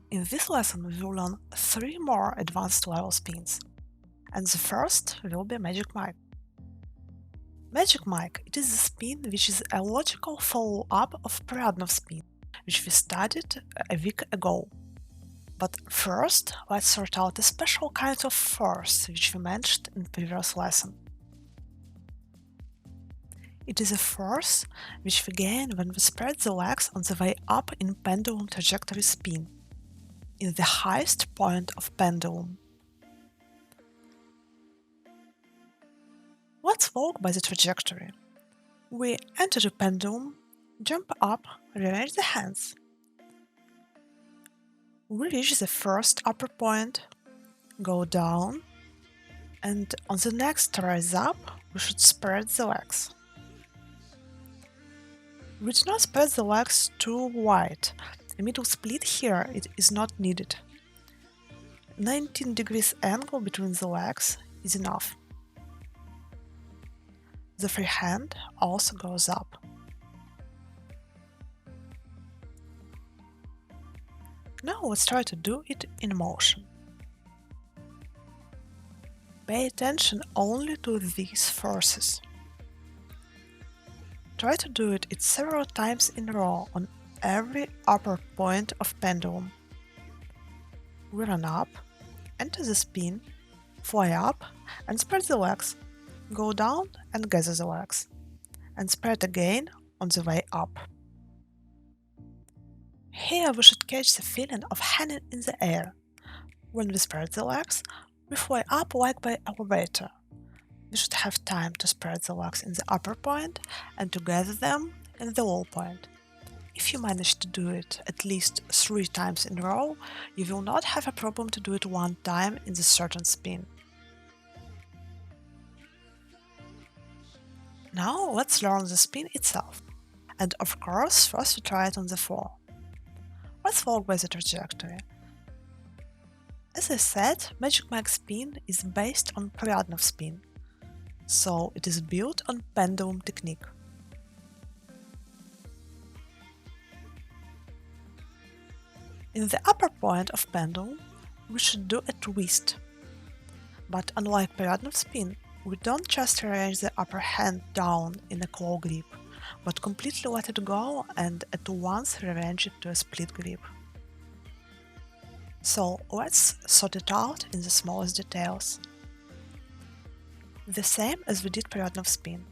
In this lesson we will learn 3 more advanced level spins, and the first will be Magic Mike. Magic Mike, it is a spin which is a logical follow-up of Pryadnov spin, which we studied a week ago. But first, let's sort out a special kind of force which we mentioned in previous lesson. It is a force which we gain when we spread the legs on the way up in pendulum trajectory spin, in the highest point of pendulum. Let's walk by the trajectory. We enter the pendulum, jump up, rearrange the hands. We reach the first upper point, go down, and on the next rise up, we should spread the legs. We do not spread the legs too wide. A middle split here is not needed. 19 degrees angle between the legs is enough. The free hand also goes up. Now let's try to do it in motion. Pay attention only to these forces. Try to do it several times in a row on every upper point of pendulum. We run up, enter the spin, fly up and spread the legs, go down and gather the legs, and spread again on the way up. Here we should catch the feeling of hanging in the air. When we spread the legs, we fly up like by elevator. We should have time to spread the legs in the upper point and to gather them in the low point. If you manage to do it at least 3 times in a row, you will not have a problem to do it 1 time in the certain spin. Now let's learn the spin itself. And of course, first we try it on the floor. Let's walk by the trajectory. As I said, Magic Mike spin is based on Pryadnov spin, so it is built on pendulum technique. In the upper point of pendulum, we should do a twist. But unlike Pryadnov spin, we don't just rearrange the upper hand down in a claw grip, but completely let it go and at once rearrange it to a split grip. So let's sort it out in the smallest details. The same as we did Pryadnov spin.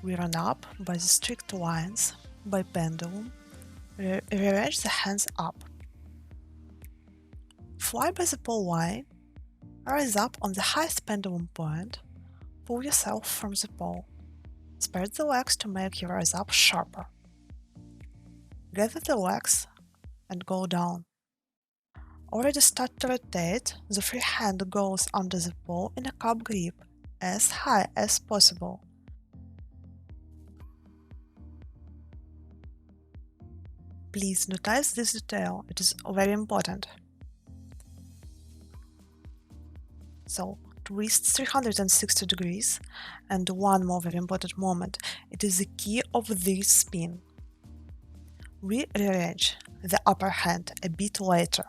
We run up by the strict lines, by pendulum, rearrange the hands up. Fly by the pole line, rise up on the highest pendulum point, pull yourself from the pole. Spread the legs to make your rise up sharper. Gather the legs and go down. Already start to rotate, the free hand goes under the pole in a cup grip, as high as possible. Please notice this detail, it is very important. So, twist 360 degrees, and one more very important moment, it is the key of this spin. We rearrange the upper hand a bit later.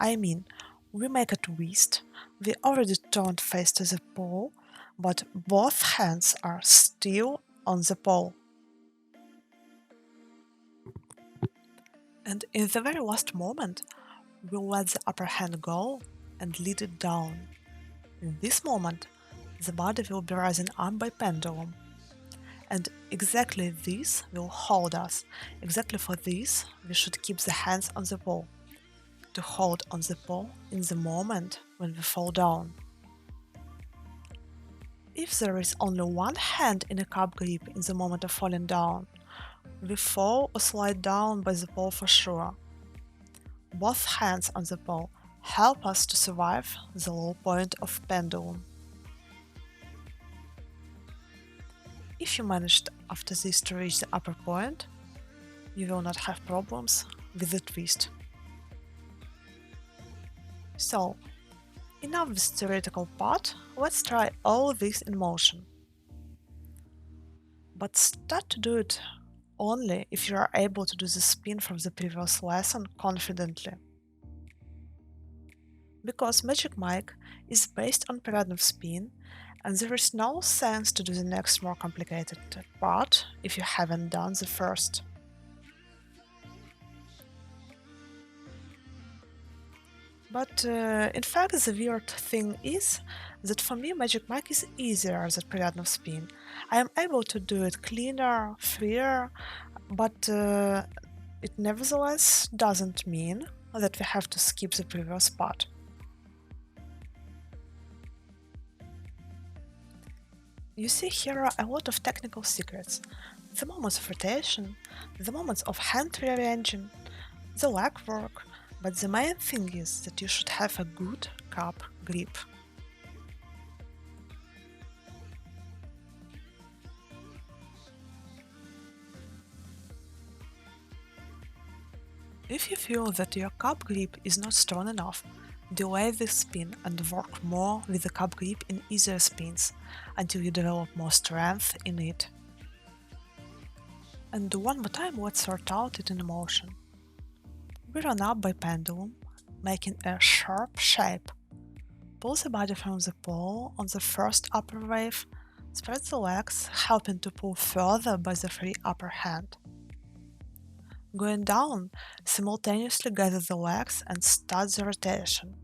I mean, we make a twist, we already turned face to the pole, but both hands are still on the pole. And in the very last moment, we'll let the upper hand go and lead it down. In this moment, the body will be rising up by pendulum. And exactly this will hold us. Exactly for this, we should keep the hands on the pole, to hold on the pole in the moment when we fall down. If there is only one hand in a cup grip in the moment of falling down, we fall or slide down by the pole for sure. Both hands on the pole help us to survive the low point of pendulum. If you managed after this to reach the upper point, you will not have problems with the twist. So, enough with theoretical part, let's try all this in motion. But start to do it only if you are able to do the spin from the previous lesson confidently. Because Magic Mike is based on Peradnov spin, and there is no sense to do the next more complicated part if you haven't done the first. But in fact, the weird thing is that for me, Magic Mike is easier than Peradnov spin. I am able to do it cleaner, freer, but it nevertheless doesn't mean that we have to skip the previous part. You see here are a lot of technical secrets. The moments of rotation, the moments of hand rearranging, the leg work, but the main thing is that you should have a good cup grip. If you feel that your cup grip is not strong enough, delay the spin and work more with the cup grip in easier spins until you develop more strength in it. And one more time, let's sort out it in motion. We run up by pendulum, making a sharp shape. Pull the body from the pole on the first upper wave, spread the legs, helping to pull further by the free upper hand. Going down, simultaneously gather the legs and start the rotation.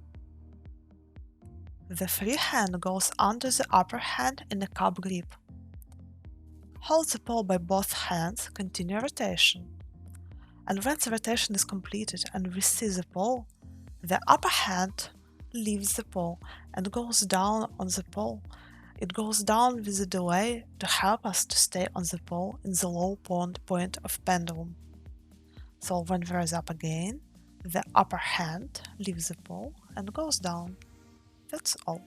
The free hand goes under the upper hand in a cup grip. Hold the pole by both hands, continue rotation. And when the rotation is completed and we see the pole, the upper hand leaves the pole and goes down on the pole. It goes down with a delay to help us to stay on the pole in the low point of pendulum. So when we rise up again, the upper hand leaves the pole and goes down. That's all.